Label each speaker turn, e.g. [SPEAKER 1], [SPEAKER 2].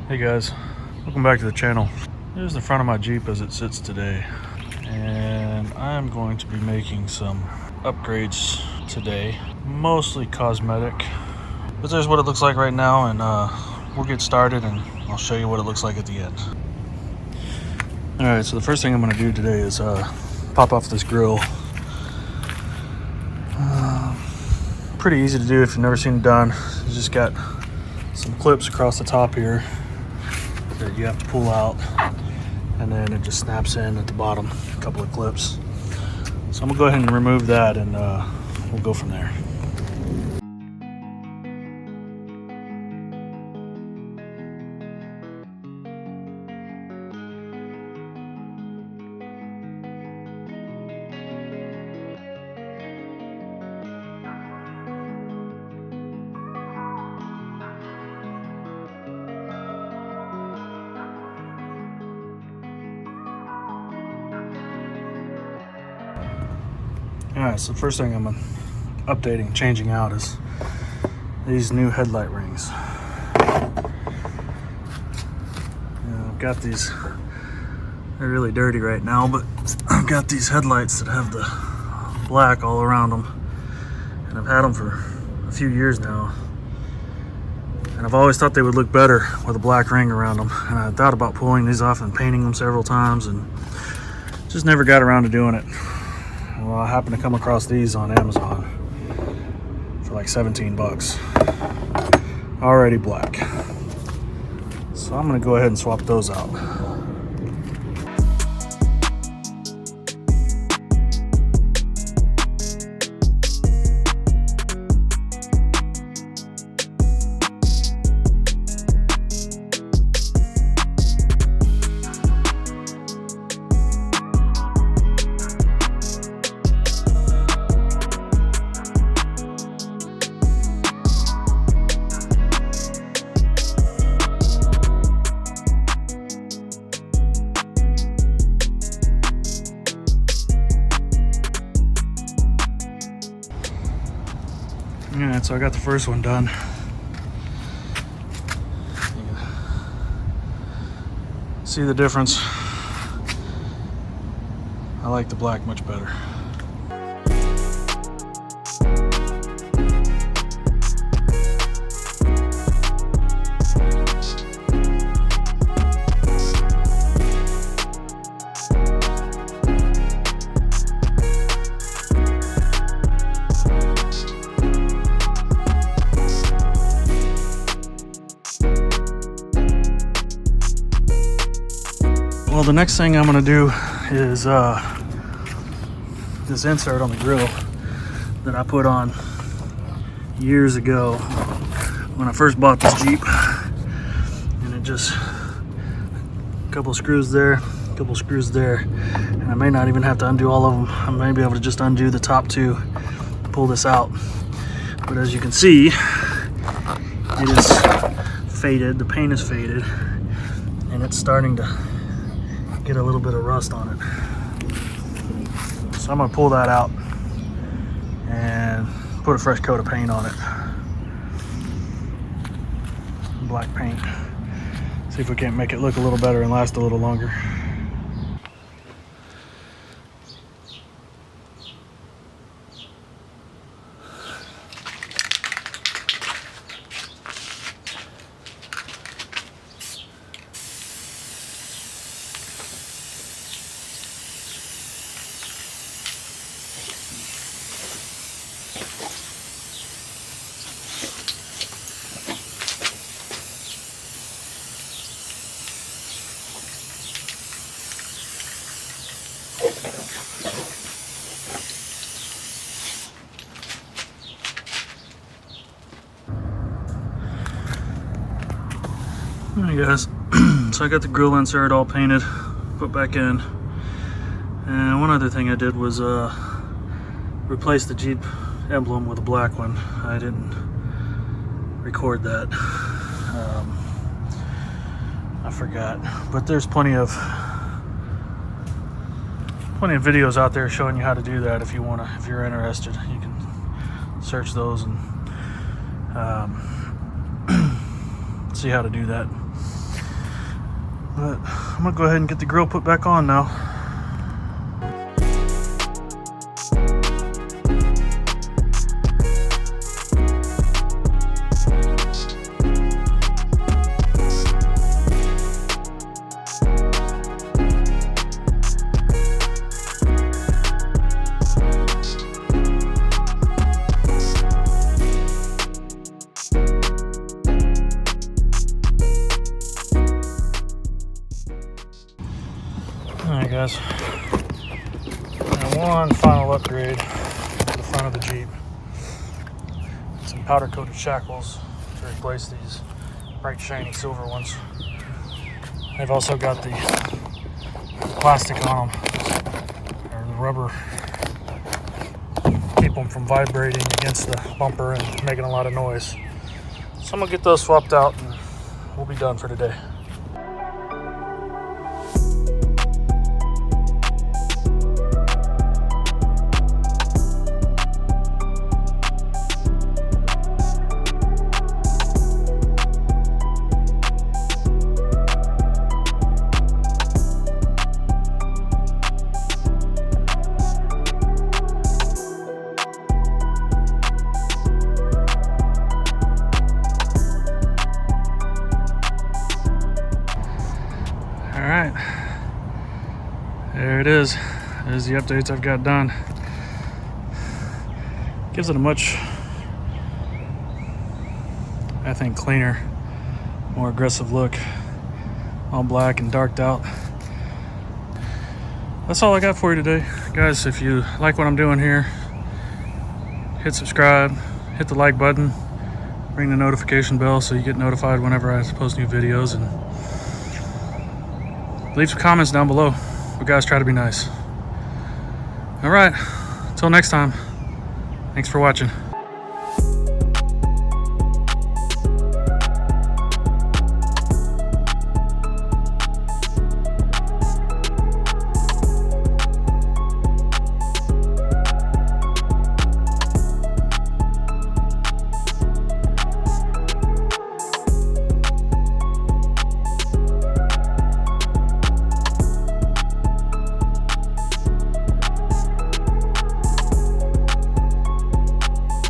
[SPEAKER 1] Hey guys, welcome back to the channel. Here's the front of my Jeep as it sits today, and I'm going to be making some upgrades today, mostly cosmetic, but there's what it looks like right now, and we'll get started and I'll show you what it looks like at the end. Alright, so the first thing I'm going to do today is pop off this grill. Pretty easy to do if you've never seen it done. You just got some clips across the top here that you have to pull out, and then it just snaps in at the bottom, a couple of clips. So I'm gonna go ahead and remove that, and we'll go from there. Alright, so the first thing I'm updating, changing out is these new headlight rings. I've got these, they're really dirty right now, but I've got these headlights that have the black all around them, and I've had them for a few years now, and I've always thought they would look better with a black ring around them, and I thought about pulling these off and painting them several times and just never got around to doing it. Well, I happened to come across these on Amazon for like 17 bucks, already black. So I'm gonna go ahead and swap those out. Alright, so I got the first one done. See the difference? I like the black much better. Well, the next thing I'm gonna do is this insert on the grill that I put on years ago when I first bought this Jeep, and it just, a couple of screws there, a couple of screws there, and I may not even have to undo all of them. I may be able to just undo the top two, pull this out. But as you can see, it is faded, the paint is faded, and it's starting to get a little bit of rust on it. So I'm gonna pull that out and put a fresh coat of paint on it. Black paint. See if we can't make it look a little better and last a little longer. Alright guys, so I got the grill insert all painted, put back in, and one other thing I did was replace the Jeep emblem with a black one. I didn't record that, I forgot, but there's plenty of videos out there showing you how to do that if you're interested. You can search those and see how to do that. But I'm gonna go ahead and get the grill put back on now. Alright guys, and one final upgrade to the front of the Jeep. Some powder coated shackles to replace these bright shiny silver ones. They've also got the plastic on them, or the rubber, keep them from vibrating against the bumper and making a lot of noise. So I'm gonna get those swapped out and we'll be done for today. Alright, there it is. There's the updates I've got done. Gives it a much, I think, cleaner, more aggressive look. All black and darked out. That's all I got for you today. Guys, if you like what I'm doing here, hit subscribe, hit the like button, ring the notification bell so you get notified whenever I post new videos, and leave some comments down below. But guys, try to be nice. All right, until next time, thanks for watching.